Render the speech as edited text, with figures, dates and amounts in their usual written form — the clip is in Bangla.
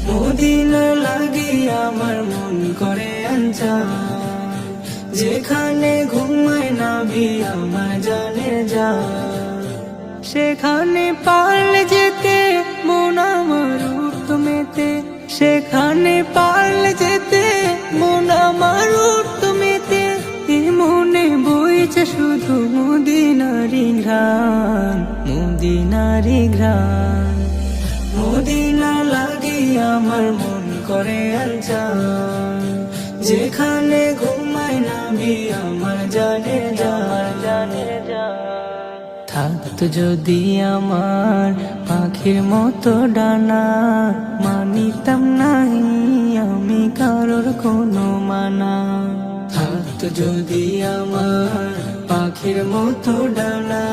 মদিনা লাগি আমার মন করে আনচান, যেখানে ঘুমায় নবী আমার জানে যান। সেখানে পারলে যেতে মন আমার উত্তমেতে, সেখানে পারলে যেতে মন আমার উত্তমেতে। এ মনে বইছে শুধু মদিনারি ঘ্রাণ, মদিনারি ঘ্রাণ। মদিনা লাগি আমার মন করে আনচান, যেখানে ঘুমায় নবী আমার জানে যান, জানে যান। থাকতো যদি আমার পাখির মতো ডানা, মানিতাম নাহি আমি কারোর কোনো মানা। থাকতো যদি আমার পাখির মতো ডানা,